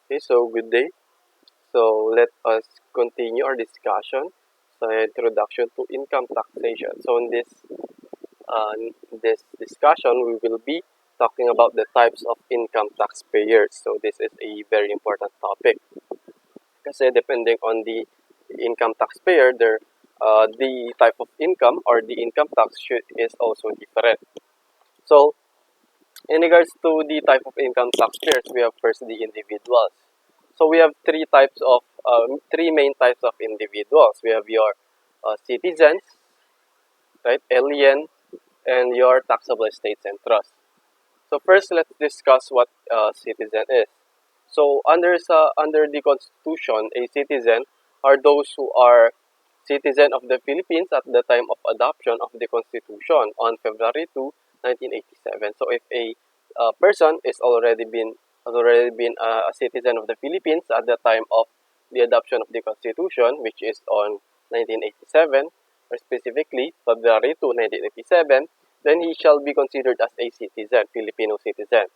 Okay, so good day. So let us continue our discussion. So introduction to income taxation. So in this discussion, we will be talking about the types of income taxpayers. So this is a very important topic kasi depending on the income taxpayer, the type of income or the income tax is also different. So in regards to the type of income taxpayers, we have first the individuals. So we have three main types of individuals. We have your citizens, right, alien, and your taxable estates and trusts. So first, let's discuss what citizen is. So under the Constitution, a citizen are those who are citizen of the Philippines at the time of adoption of the Constitution on February 2, 1987. So if a person has already been a citizen of the Philippines at the time of the adoption of the Constitution, which is on 1987, or specifically February 2, 1987, then he shall be considered as a citizen, Filipino citizen.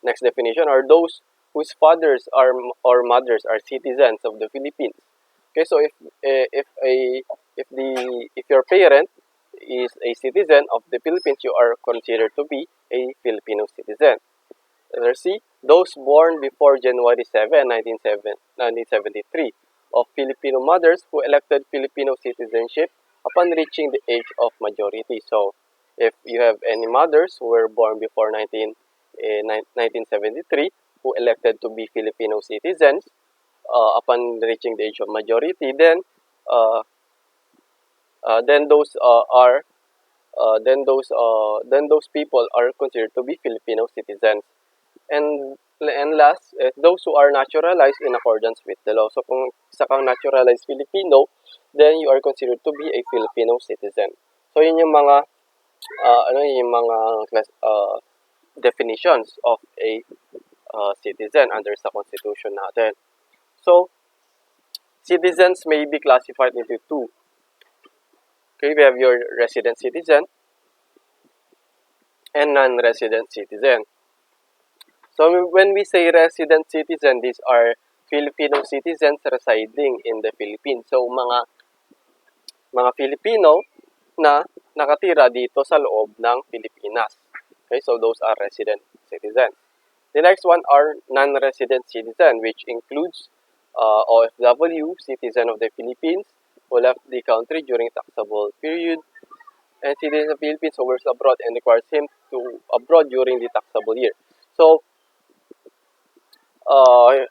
Next definition are those whose fathers are or mothers are citizens of the Philippines. Okay, so if your parent is a citizen of the Philippines, you are considered to be a Filipino citizen. Letter C, those born before January 7, 1973 of Filipino mothers who elected Filipino citizenship upon reaching the age of majority. So, if you have any mothers who were born before 1973 who elected to be Filipino citizens upon reaching the age of majority, uh, then those are then those people are considered to be Filipino citizens. And last, those who are naturalized in accordance with the law. So kung isa kang naturalized Filipino, then you are considered to be a Filipino citizen. So yun yung mga definitions of a citizen under sa constitution natin. So citizens may be classified into two. Okay, we have your resident citizen and non-resident citizen. So when we say resident citizen, these are Filipino citizens residing in the Philippines. So mga Filipino na nakatira dito sa loob ng Pilipinas. Okay, so those are resident citizens. The next one are non-resident citizen, which includes OFW, citizen of the Philippines, who left the country during taxable period, and citizen of the Philippines who works abroad and requires him to abroad during the taxable year. So a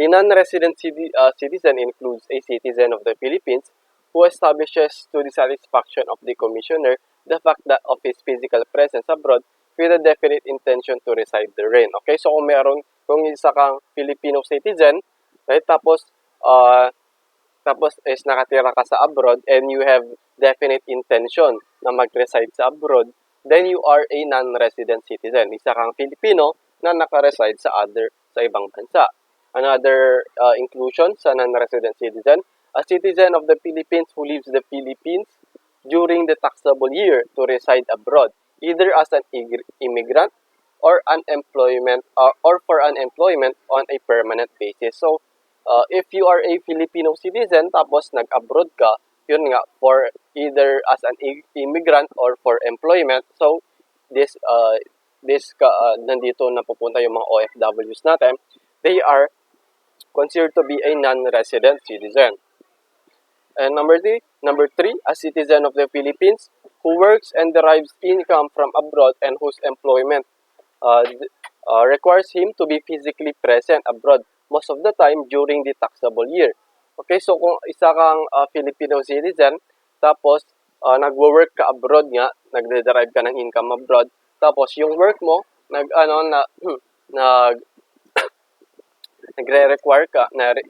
non-resident citizen includes a citizen of the Philippines who establishes to the satisfaction of the commissioner the fact that of his physical presence abroad with a definite intention to reside therein. Okay, so kung isa kang Filipino citizen, right, tapos is nakatira ka sa abroad and you have definite intention na mag-reside sa abroad, then you are a non-resident citizen. Isa kang Filipino na naka-reside sa ibang bansa. Another inclusion sa non-resident citizen, a citizen of the Philippines who leaves the Philippines during the taxable year to reside abroad, either as an immigrant or or for unemployment on a permanent basis. So, if you are a Filipino citizen tapos nag-abroad ka, yun nga, for either as an immigrant or for employment. So, nandito napupunta yung mga OFWs natin. They are considered to be a non-resident citizen. And number three, a citizen of the Philippines who works and derives income from abroad and whose employment requires him to be physically present abroad most of the time during the taxable year. Okay, so kung isa kang Filipino citizen, tapos nagwo-work ka abroad nga, nagde-derive ka ng income abroad, tapos yung work mo nag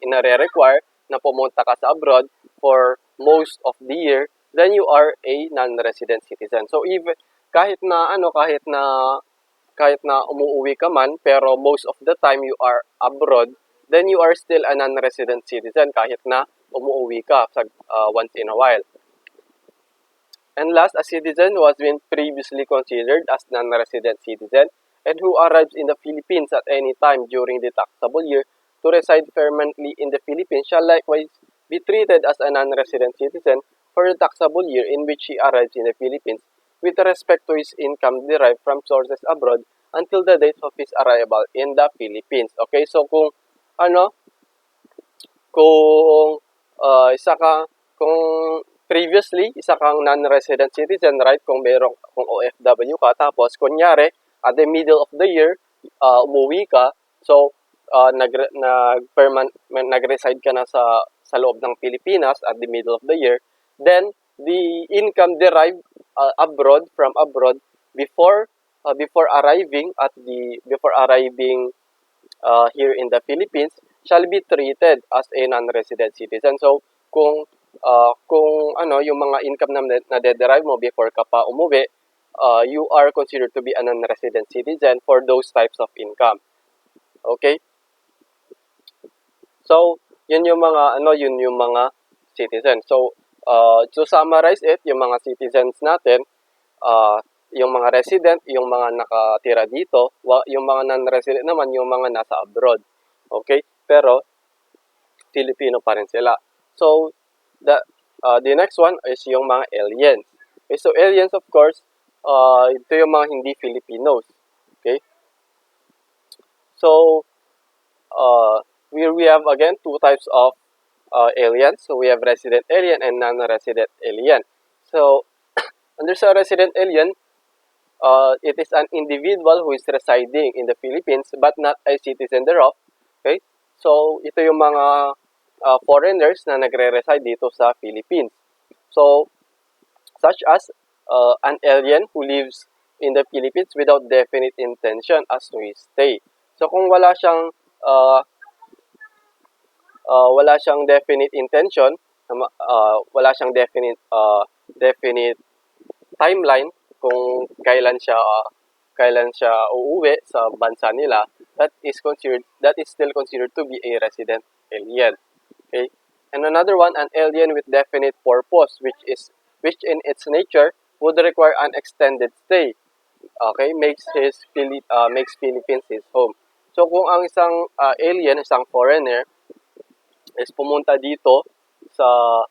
nare-require na pumunta ka sa abroad for most of the year, then you are a non-resident citizen. So even kahit na umuwi ka man pero most of the time you are abroad, then you are still a non-resident citizen kahit na umuwi ka once in a while. And last, a citizen who has been previously considered as non-resident citizen and who arrives in the Philippines at any time during the taxable year to reside permanently in the Philippines shall likewise be treated as a non-resident citizen for the taxable year in which he arrives in the Philippines with respect to his income derived from sources abroad until the date of his arrival in the Philippines. Okay, so ano, kung isa ka, kung previously, isa kang non-resident citizen, right? Kung OFW ka, tapos kunyari, at the middle of the year, umuwi ka, so, nag-reside ka na sa loob ng Pilipinas at the middle of the year, then, the income derived from abroad before arriving here in the Philippines shall be treated as a non-resident citizen. So, kung yung mga income na na-derive mo before ka pa umuwi, you are considered to be a non-resident citizen for those types of income. Okay? So, yun yung mga citizens. So, to summarize it, yung mga citizens natin, yung mga resident, yung mga nakatira dito, yung mga non-resident naman, yung mga nasa abroad. Okay? Pero, Filipino pa rin sila. So, the next one is yung mga aliens. Okay, so aliens, of course, ito yung mga hindi Filipinos. Okay? So, here we have again two types of aliens. So, we have resident alien and non-resident alien. So, under sa resident alien, it is an individual who is residing in the Philippines but not a citizen thereof. Okay? So, ito yung mga foreigners na nagre-reside dito sa Philippines. So, such as an alien who lives in the Philippines without definite intention as to his stay. So, kung wala siyang definite intention, wala siyang definite timeline kung kailan siya uuwi sa bansa nila, that is still considered to be a resident alien. Okay? And another one, an alien with definite purpose, which in its nature would require an extended stay. Okay, makes Philippines his home. So kung ang isang alien, isang foreigner is pumunta dito sa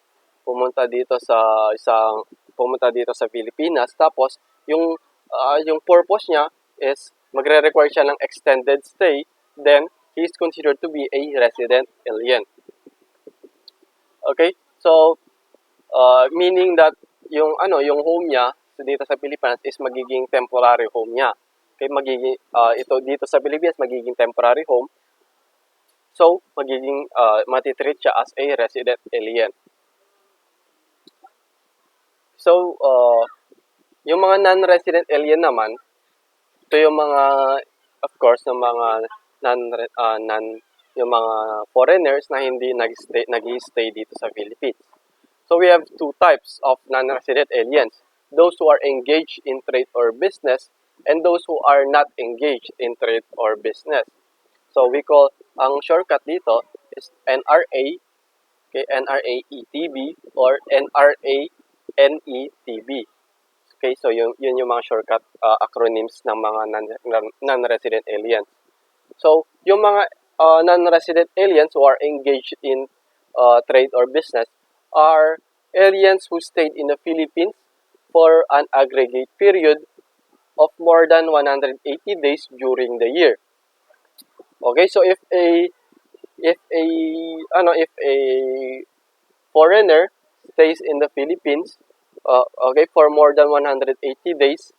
Pilipinas, tapos yung purpose niya is magre-require siya ng extended stay, then he is considered to be a resident alien. Okay? So, meaning that yung home niya dito sa Pilipinas is magiging temporary home niya. Okay? Ito dito sa Pilipinas magiging temporary home. So, matitreat siya as a resident alien. So, yung mga non-resident alien naman, ito yung mga, of course, yung mga yung mga foreigners na hindi nag-stay dito sa Philippines. So, we have two types of non-resident aliens. Those who are engaged in trade or business and those who are not engaged in trade or business. So, ang shortcut dito is NRA, okay, NRAETB or NRANETB. Okay, so yun yung mga shortcut acronyms ng mga non-resident aliens. So, yung mga non-resident aliens who are engaged in trade or business are aliens who stayed in the Philippines for an aggregate period of more than 180 days during the year. Okay, so if a foreigner stays in the Philippines for more than 180 days,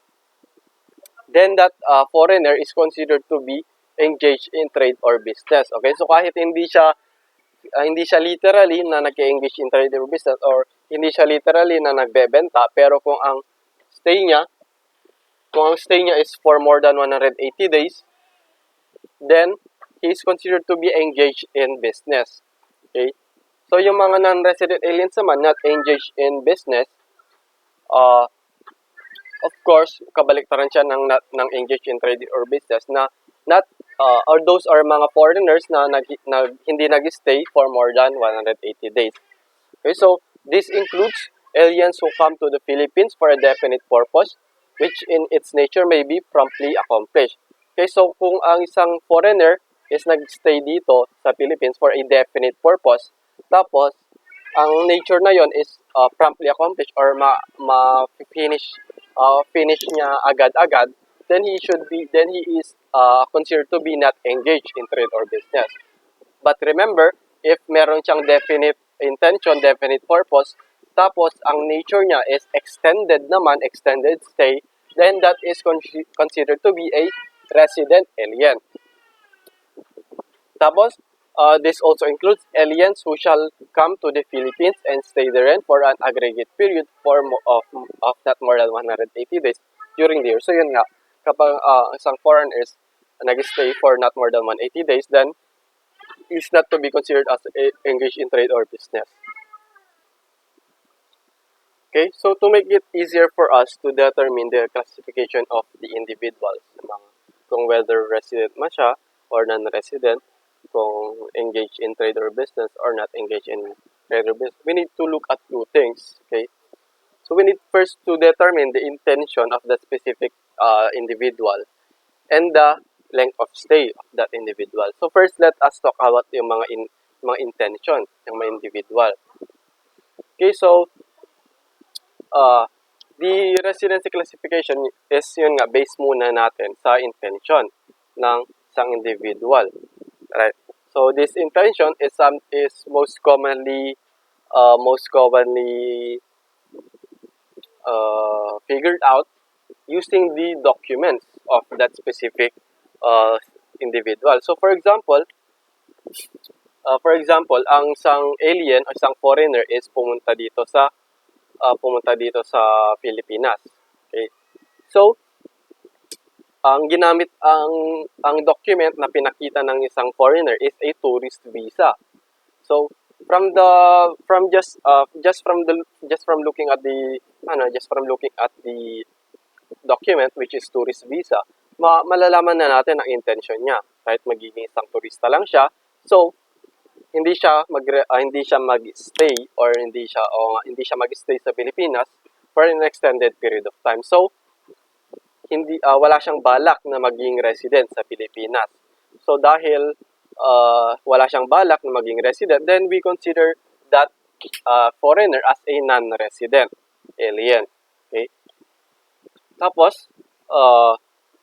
then that foreigner is considered to be engaged in trade or business. Okay, so kahit hindi siya literally na nag-engage in trade or business or hindi siya literally na nagbebenta, pero kung ang stay niya is for more than 180 days, then he is considered to be engaged in business. Okay? So, yung mga non-resident aliens naman not engaged in business, of course, kabaliktaran siya ng engaged in trade or business na or those are mga foreigners na hindi nag-stay for more than 180 days. Okay, so this includes aliens who come to the Philippines for a definite purpose, which in its nature may be promptly accomplished. Okay, so kung ang isang foreigner is nagstay dito sa Philippines for a definite purpose, tapos ang nature na yon is promptly accomplished or finish finish niya agad-agad, then he is considered to be not engaged in trade or business. But remember, if meron siyang definite intention, definite purpose, tapos ang nature niya is extended naman, extended stay, then that is considered to be a resident alien. Tapos, this also includes aliens who shall come to the Philippines and stay therein for an aggregate period of not more than 180 days during the year. So yun nga, kapag isang foreigner is nag-stay for not more than 180 days, then is not to be considered as engaged in trade or business. Okay, so to make it easier for us to determine the classification of the individuals, kung whether resident man siya or non-resident, kung engaged in trade or business or not engaged in trade or business, we need to look at two things. Okay, so we need first to determine the intention of the specific individual and the length of stay of that individual. So first, let us talk about yung mga intention ng mga individual. Okay, so the residency classification is yun nga, based muna natin sa intention ng isang individual. Right? So this intention is most commonly figured out using the documents of that specific individual. So for example, ang isang alien o isang foreigner is pumunta dito sa Pilipinas. Okay? So ang ginamit ang document na pinakita ng isang foreigner is a tourist visa. So from looking at the document, which is tourist visa, malalaman na natin ang intention niya. Kahit magiging isang turista lang siya, so hindi siya mag-stay or hindi siya mag-stay sa Pilipinas for an extended period of time. So wala siyang balak na maging resident sa Pilipinas. So dahil wala siyang balak na maging resident, then we consider that foreigner as a non-resident alien. Okay? Tapos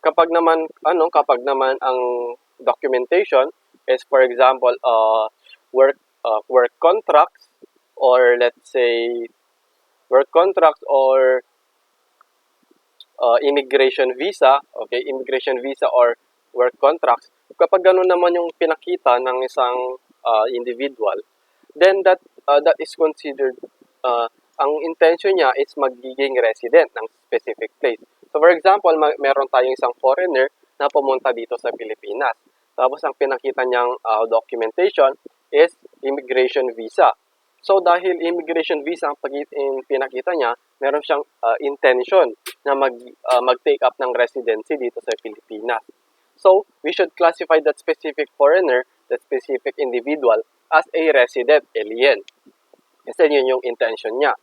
kapag naman ang documentation is, for example, work contracts, or let's say work contracts or immigration visa, okay, immigration visa or work contracts, kapag gano'n naman yung pinakita ng isang individual, then that is considered, ang intention niya is magiging resident ng specific place. So for example, meron tayong isang foreigner na pumunta dito sa Pilipinas. Tapos ang pinakita niyang documentation is immigration visa. So dahil immigration visa ang pinakita niya, meron siyang intention na mag-take up ng residency dito sa Pilipinas. So we should classify that specific foreigner, that specific individual, as a resident alien. Kasi yun yung intention niya.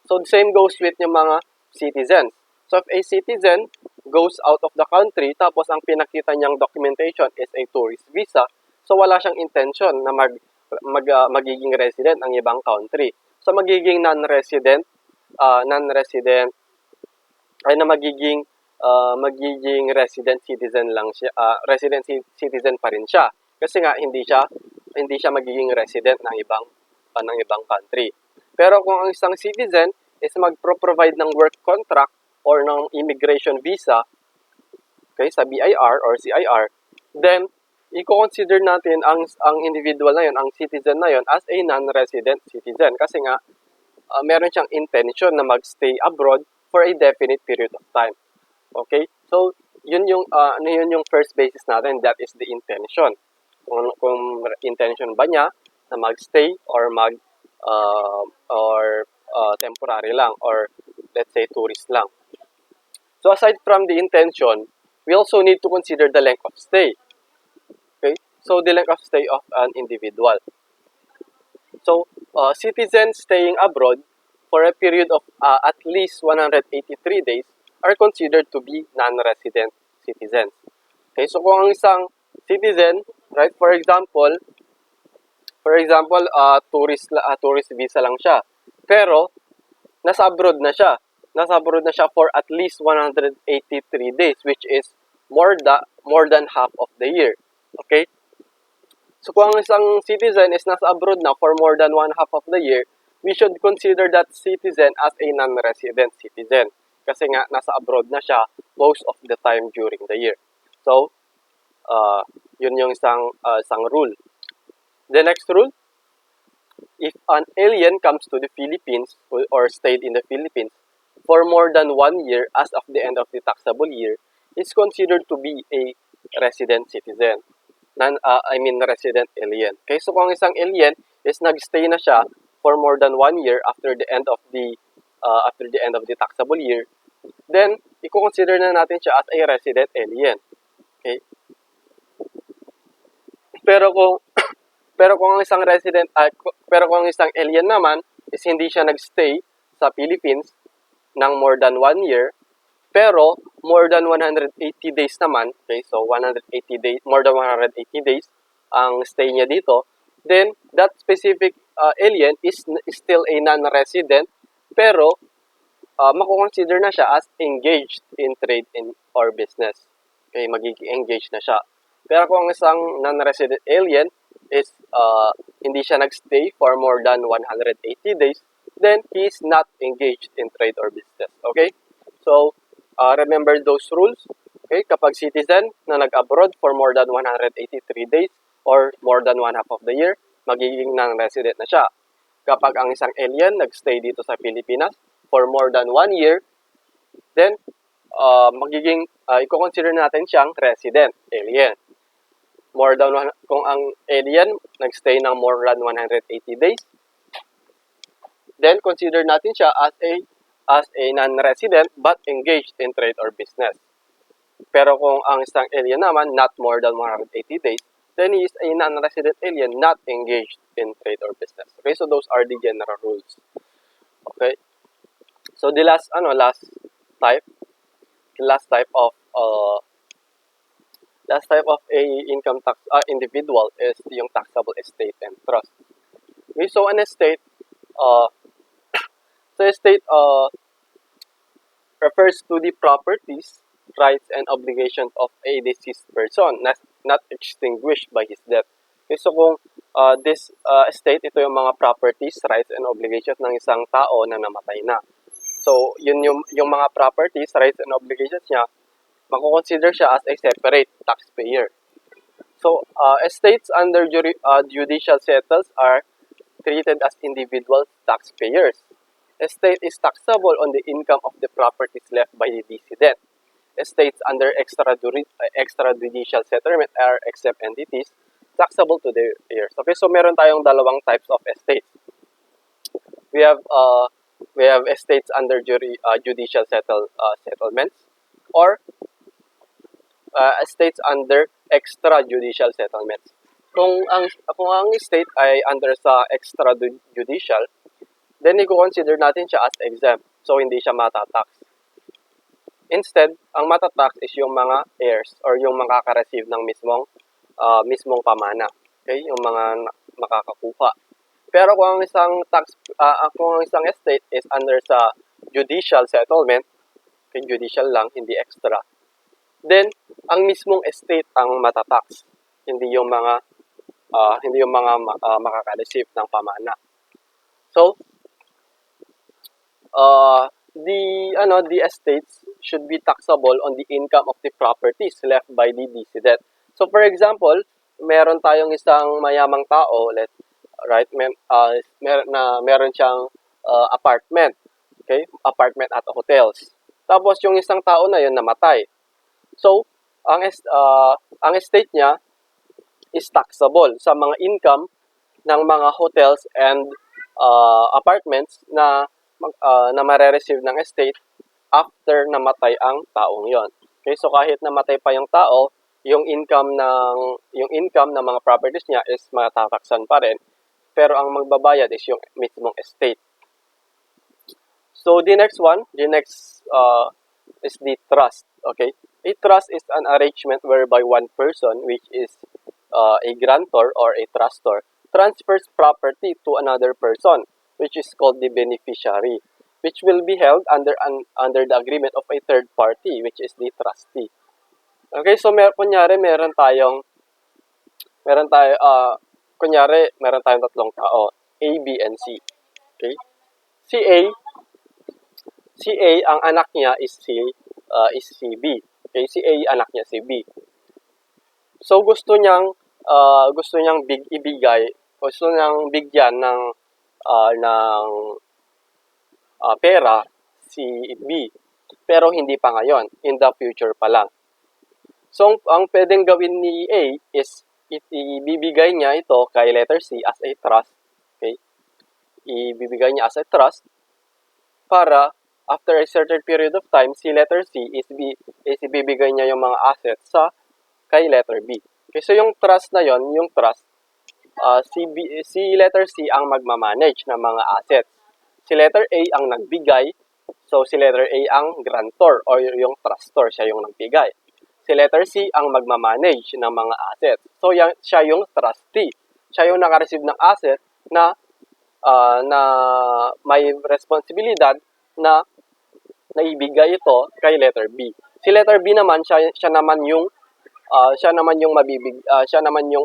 So the same goes with yung mga citizens. So if a citizen goes out of the country, tapos ang pinakita niyang documentation is a tourist visa, so wala siyang intention na magiging resident ng ibang country. So magiging non-resident ay na magiging resident citizen lang siya, resident citizen pa rin siya. Kasi nga hindi siya magiging resident ng ibang country. Pero kung ang isang citizen is magpro-provide ng work contract or ng immigration visa, okay, sa BIR or CIR, then i-consider natin ang individual na yun, ang citizen na yun, as a non-resident citizen. Kasi nga, meron siyang intention na mag-stay abroad for a definite period of time. Okay? So, yun yung first basis natin, that is the intention. Kung intention ba niya na mag-stay or temporary lang, or let's say tourist lang. So aside from the intention, we also need to consider the length of stay. Okay? So the length of stay of an individual. So citizens staying abroad for a period of at least 183 days are considered to be non-resident citizens. Okay, so kung ang isang citizen, right, tourist visa lang siya. Pero nasa abroad na siya. Nasa abroad na siya for at least 183 days, which is more than half of the year. Okay? So kung ang isang citizen is nasa abroad na for more than one half of the year, we should consider that citizen as a non-resident citizen. Kasi nga, nasa abroad na siya most of the time during the year. So, yun yung isang rule. The next rule, if an alien comes to the Philippines or stayed in the Philippines for more than 1 year as of the end of the taxable year, is considered to be a resident citizen. Resident alien. Okay, so kung isang alien is nagstay na siya for more than 1 year after the end of the taxable year, then i-consider na natin siya as a resident alien. Okay? Pero kung ang isang alien naman is hindi siya nagstay sa Philippines ng more than 1 year, pero more than 180 days naman, okay, so 180 days, more than 180 days ang stay niya dito, then that specific alien is still a non-resident, pero mako-consider na siya as engaged in trade or business. Okay, magiging engaged na siya. Pero kung ang isang non-resident alien is hindi siya nagstay for more than 180 days, then he is not engaged in trade or business. Okay? So, remember those rules. Okay? Kapag citizen na nag-abroad for more than 183 days or more than one half of the year, magiging non-resident na siya. Kapag ang isang alien nagstay dito sa Pilipinas for more than 1 year, then i-consider natin siyang resident alien. Kung ang alien nagstay ng more than 180 days, then consider natin siya as a non-resident but engaged in trade or business. Pero kung ang isang alien naman not more than 180 days, then he is a non-resident alien not engaged in trade or business. Okay, so those are the general rules. Okay, so the last type of a income tax individual is yung taxable estate and trust. Okay, so an estate refers to the properties, rights, and obligations of a deceased person not extinguished by his death. Okay, so kung this estate, ito yung mga properties, rights, and obligations ng isang tao na namatay na. So, yun yung mga properties, rights, and obligations niya, mako-consider siya as a separate taxpayer. So, estates under judicial settles are treated as individual taxpayers. Estate is taxable on the income of the properties left by the decedent. Estates under extrajudicial settlement are exempt entities taxable to their heirs. Okay, so meron tayong dalawang types of estates. We have estates under judicial settlements or estates under extrajudicial settlements. Kung ang estate ay under sa extrajudicial, then i-consider natin siya as exempt. So, hindi siya matatax. Instead, ang matatax is yung mga heirs or yung makaka-receive ng mismong pamana. Okay? Yung mga makakakuha. Pero kung ang isang estate is under sa judicial settlement, okay, judicial lang, hindi extra, then ang mismong estate ang matatax, hindi yung mga makaka-receive ng pamana. So, the estates should be taxable on the income of the properties left by the decedent. So, for example, meron tayong isang mayamang tao, meron siyang apartment, okay? Apartment at hotels. Tapos yung isang tao na yun namatay. So, ang estate niya is taxable sa mga income ng mga hotels and apartments na mare-receive ng estate after namatay ang taong yon. Okay, so kahit namatay pa yung tao, yung income ng mga properties niya is matataksan pa rin, pero ang magbabayad is yung mismong estate. So the next is the trust. Okay, A trust is an arrangement whereby one person, which is a grantor or a trustor, transfers property to another person, which is called the beneficiary, which will be held under the agreement of a third party, which is the trustee. Okay, so kunyari meron tayong tatlong tao, A, B, and C. Okay? Si A, ang anak niya is si B. Okay, si A anak niya si B. So gusto niyang gusto niyang bigyan ng pera si B. Pero hindi pa ngayon, in the future pa lang. So ang pwedeng gawin ni A is ibibigay niya ito kay letter C as a trust. Okay? Ibibigay niya as a trust para after a certain period of time, si letter C is ibibigay niya yung mga assets kay letter B. Okay, so yung trust na yon, si letter C ang magmamanage ng mga assets. Si letter A ang nagbigay, so si letter A ang grantor or yung trustor, siya yung nagbigay. Si letter C ang magmamanage ng mga assets. So siya yung trustee. Siya yung naka-receive ng asset na may responsibilidad na naibigay ito kay letter B. Si letter B naman siya naman yung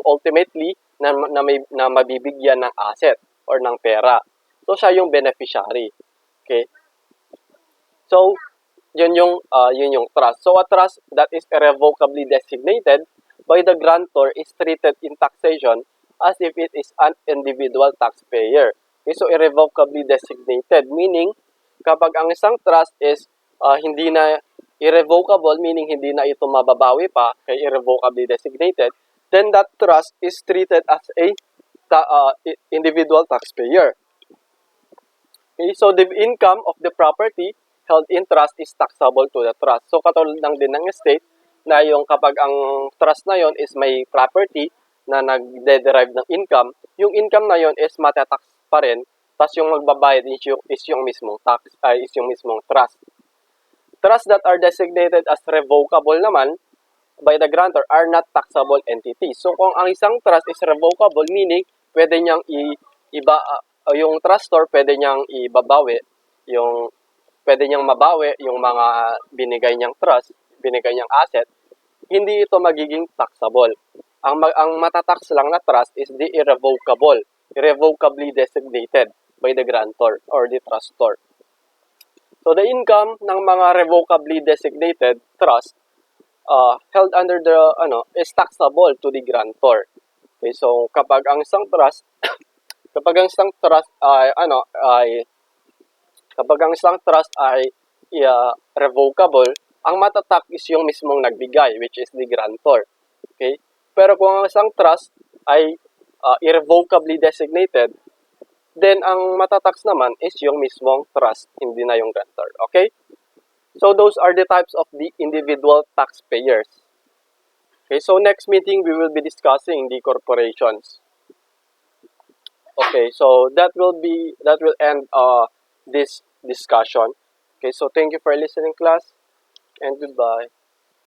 ultimately na mabibigyan ng asset or ng pera. So siya yung beneficiary. Okay? So yun yung trust. So a trust that is irrevocably designated by the grantor is treated in taxation as if it is an individual taxpayer. Okay, so irrevocably designated, meaning kapag ang isang trust is hindi na irrevocable, meaning hindi na ito mababawi pa, kay irrevocably designated, then that trust is treated as a individual taxpayer. Okay, so the income of the property held in trust is taxable to the trust. So katulad lang din ng estate na yung kapag ang trust na yon is may property na nagde-derive ng income, yung income na yon is matatax pa rin, tapos yung magbabayad is yung mismong tax, is yung mismong trust. Trusts that are designated as revocable naman by the grantor are not taxable entities. So kung ang isang trust is revocable, meaning pwede niyang yung trustor pwede niyang ibabawi, pwede niyang mabawi yung mga binigay niyang trust, binigay niyang asset, hindi ito magiging taxable. Ang matatax lang na trust is the irrevocably designated by the grantor or the trustor. So the income ng mga revocably designated trust held under the is taxable to the grantor. Okay, so kapag ang isang trust ay revocable, ang matatax is yung mismong nagbigay, which is the grantor. Okay? Pero kung ang isang trust ay irrevocably designated, then ang matatax naman is yung mismong trust, hindi na yung grantor. Okay? So those are the types of the individual taxpayers. Okay, so next meeting we will be discussing the corporations. Okay, so that will end this discussion. Okay, so thank you for listening, class, and goodbye.